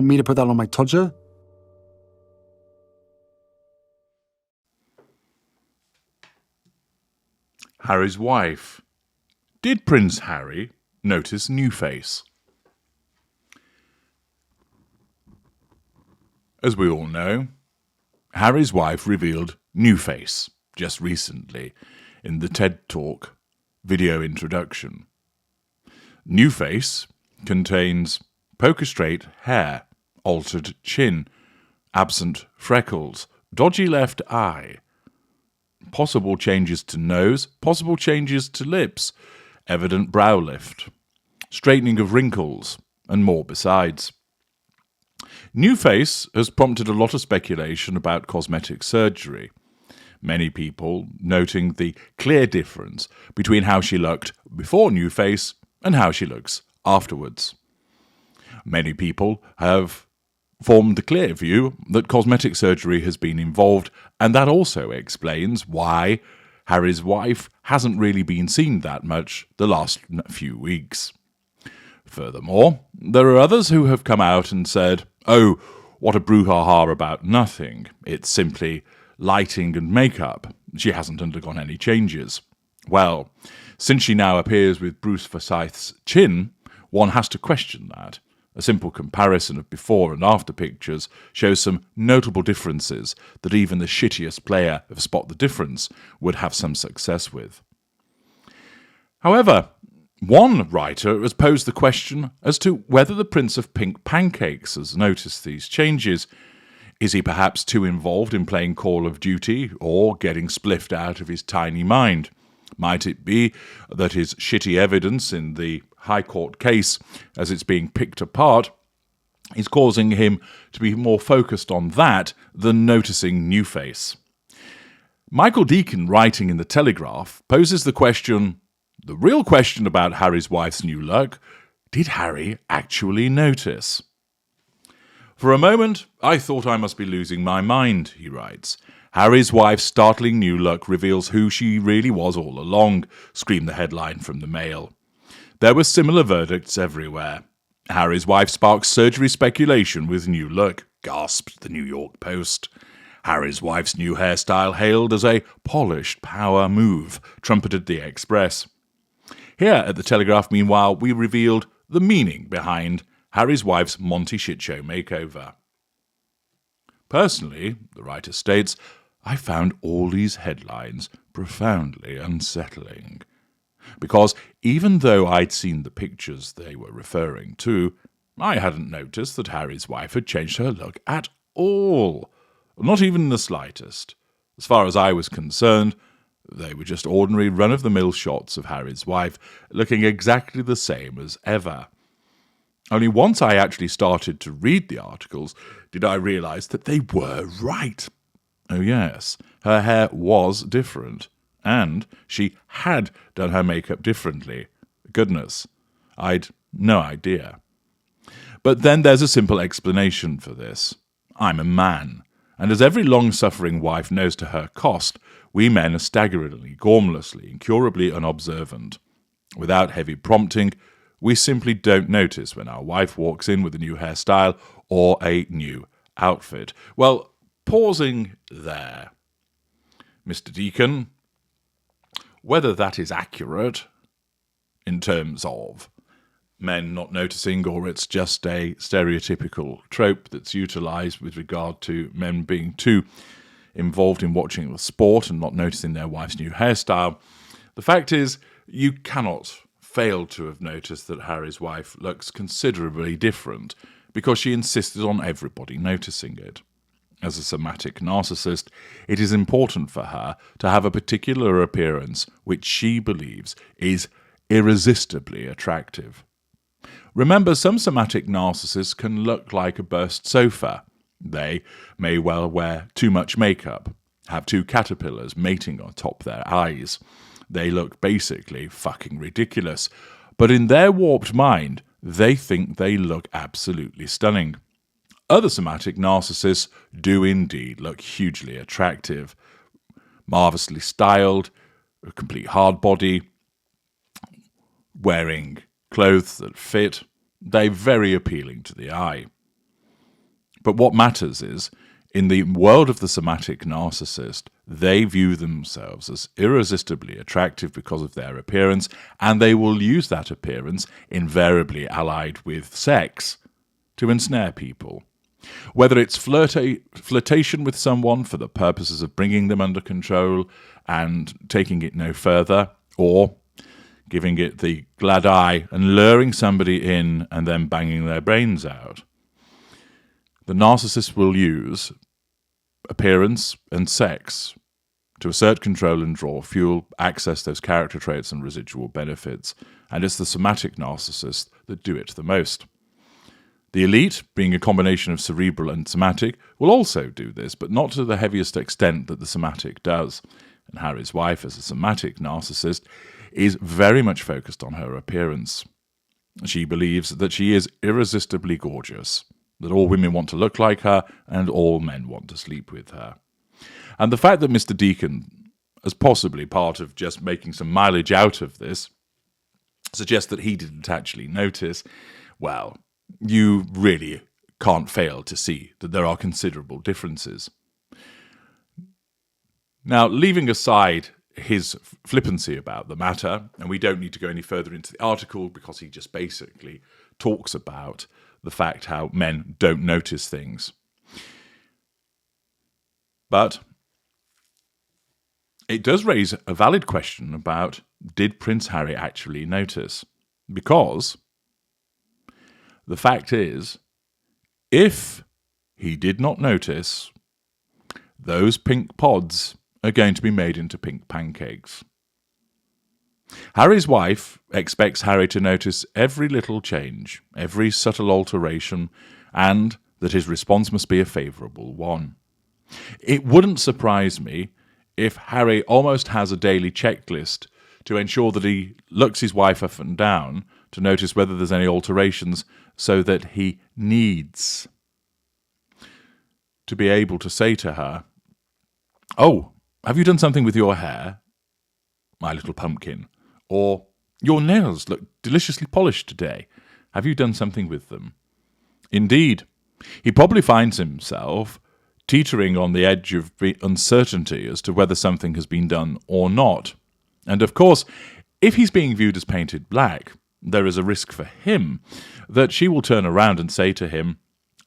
want me to put that on my todger? Harry's wife. Did Prince Harry notice new face? As we all know, Harry's wife revealed new face just recently in the TED Talk video introduction. New face contains poker-straight hair, altered chin, absent freckles, dodgy left eye, possible changes to nose, possible changes to lips, evident brow lift, straightening of wrinkles, and more besides. New face has prompted a lot of speculation about cosmetic surgery. Many people noting the clear difference between how she looked before new face and how she looks afterwards. Many people have formed the clear view that cosmetic surgery has been involved, and that also explains why Harry's wife hasn't really been seen that much the last few weeks. Furthermore, there are others who have come out and said, "Oh, what a brouhaha about nothing. It's simply lighting and makeup. She hasn't undergone any changes." Well, since she now appears with Bruce Forsyth's chin, one has to question that. A simple comparison of before and after pictures shows some notable differences that even the shittiest player of Spot the Difference would have some success with. However, one writer has posed the question as to whether the Prince of Pink Pancakes has noticed these changes. Is he perhaps too involved in playing Call of Duty or getting spliffed out of his tiny mind? Might it be that his shitty evidence in the High Court case, as it's being picked apart, is causing him to be more focused on that than noticing new face? Michael Deacon, writing in The Telegraph, poses the real question about Harry's wife's new look: did Harry actually notice? "For a moment, I thought I must be losing my mind," he writes. "Harry's wife's startling new look reveals who she really was all along," screamed the headline from the Mail. There were similar verdicts everywhere. "Harry's wife sparks surgery speculation with new look," gasped the New York Post. "Harry's wife's new hairstyle hailed as a polished power move," trumpeted the Express. Here at the Telegraph, meanwhile, we revealed the meaning behind Harry's wife's Monty Shitshow makeover. Personally, the writer states, I found all these headlines profoundly unsettling. Because even though I'd seen the pictures they were referring to, I hadn't noticed that Harry's wife had changed her look at all. Not even the slightest. As far as I was concerned, they were just ordinary run-of-the-mill shots of Harry's wife, looking exactly the same as ever. Only once I actually started to read the articles did I realise that they were right. Oh yes, her hair was different, and she had done her makeup differently. Goodness, I'd no idea. But then there's a simple explanation for this. I'm a man, and as every long-suffering wife knows to her cost, we men are staggeringly, gormlessly, incurably unobservant. Without heavy prompting, we simply don't notice when our wife walks in with a new hairstyle or a new outfit. Well, pausing there, Mr. Deacon, whether that is accurate in terms of men not noticing, or it's just a stereotypical trope that's utilised with regard to men being too involved in watching the sport and not noticing their wife's new hairstyle, the fact is you cannot fail to have noticed that Harry's wife looks considerably different because she insisted on everybody noticing it. As a somatic narcissist, it is important for her to have a particular appearance which she believes is irresistibly attractive. Remember, some somatic narcissists can look like a burst sofa. They may well wear too much makeup, have two caterpillars mating on top their eyes. They look basically fucking ridiculous, but in their warped mind, they think they look absolutely stunning. Other somatic narcissists do indeed look hugely attractive, marvellously styled, a complete hard body, wearing clothes that fit. They're very appealing to the eye. But what matters is, in the world of the somatic narcissist, they view themselves as irresistibly attractive because of their appearance, and they will use that appearance, invariably allied with sex, to ensnare people. Whether it's flirtation with someone for the purposes of bringing them under control and taking it no further, or giving it the glad eye and luring somebody in and then banging their brains out. The narcissist will use appearance and sex to assert control and draw fuel, access those character traits and residual benefits, and it's the somatic narcissists that do it the most. The elite, being a combination of cerebral and somatic, will also do this, but not to the heaviest extent that the somatic does. And Harry's wife, as a somatic narcissist, is very much focused on her appearance. She believes that she is irresistibly gorgeous, that all women want to look like her, and all men want to sleep with her. And the fact that Mr. Deacon, as possibly part of just making some mileage out of this, suggests that he didn't actually notice, well, you really can't fail to see that there are considerable differences. Now, leaving aside his flippancy about the matter, and we don't need to go any further into the article because he just basically talks about the fact how men don't notice things. But it does raise a valid question about, did Prince Harry actually notice? Because the fact is, if he did not notice, those pink pods are going to be made into pink pancakes. Harry's wife expects Harry to notice every little change, every subtle alteration, and that his response must be a favourable one. It wouldn't surprise me if Harry almost has a daily checklist to ensure that he looks his wife up and down to notice whether there's any alterations, so that he needs to be able to say to her, "Oh, have you done something with your hair, my little pumpkin?" Or, "Your nails look deliciously polished today. Have you done something with them?" Indeed, he probably finds himself teetering on the edge of uncertainty as to whether something has been done or not. And of course, if he's being viewed as painted black, there is a risk for him that she will turn around and say to him,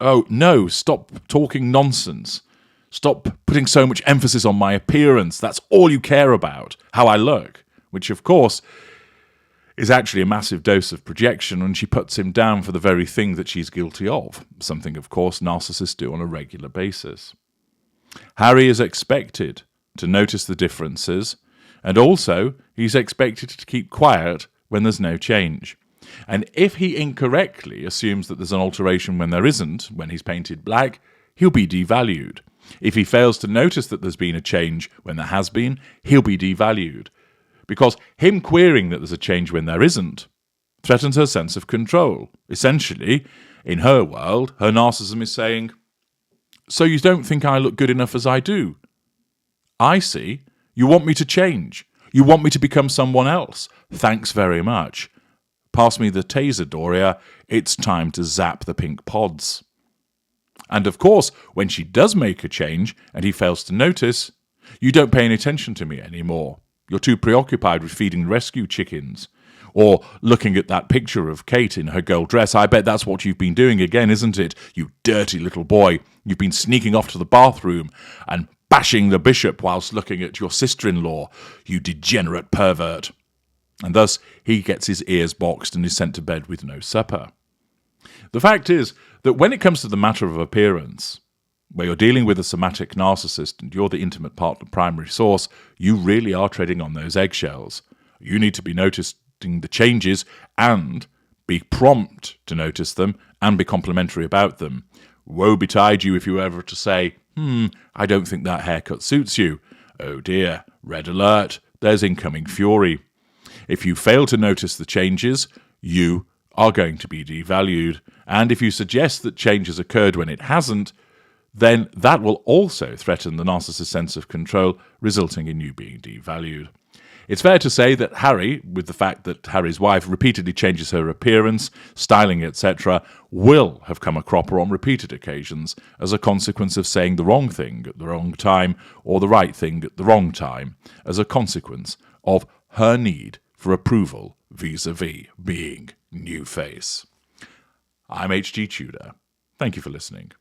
"Oh, no, stop talking nonsense. Stop putting so much emphasis on my appearance. That's all you care about, how I look." Which, of course, is actually a massive dose of projection, and she puts him down for the very thing that she's guilty of, something, of course, narcissists do on a regular basis. Harry is expected to notice the differences, and also he's expected to keep quiet when there's no change. And if he incorrectly assumes that there's an alteration when there isn't, when he's painted black, he'll be devalued. If he fails to notice that there's been a change when there has been, he'll be devalued. Because him querying that there's a change when there isn't threatens her sense of control. Essentially, in her world, her narcissism is saying, "So you don't think I look good enough as I do? I see. You want me to change. You want me to become someone else. Thanks very much. Pass me the taser, Doria. It's time to zap the pink pods." And of course, when she does make a change and he fails to notice, "You don't pay any attention to me anymore. You're too preoccupied with feeding rescue chickens." Or looking at that picture of Kate in her gold dress, "I bet that's what you've been doing again, isn't it? You dirty little boy. You've been sneaking off to the bathroom and bashing the bishop whilst looking at your sister-in-law, you degenerate pervert." And thus he gets his ears boxed and is sent to bed with no supper. The fact is that when it comes to the matter of appearance, where you're dealing with a somatic narcissist and you're the intimate partner primary source, you really are treading on those eggshells. You need to be noticing the changes and be prompt to notice them and be complimentary about them. Woe betide you if you were ever to say, "I don't think that haircut suits you." Oh dear, red alert, there's incoming fury. If you fail to notice the changes, you are going to be devalued. And if you suggest that change has occurred when it hasn't, then that will also threaten the narcissist's sense of control, resulting in you being devalued. It's fair to say that Harry, with the fact that Harry's wife repeatedly changes her appearance, styling, etc., will have come a cropper on repeated occasions as a consequence of saying the wrong thing at the wrong time or the right thing at the wrong time, as a consequence of her need for approval vis-a-vis being new face. I'm H.G. Tudor. Thank you for listening.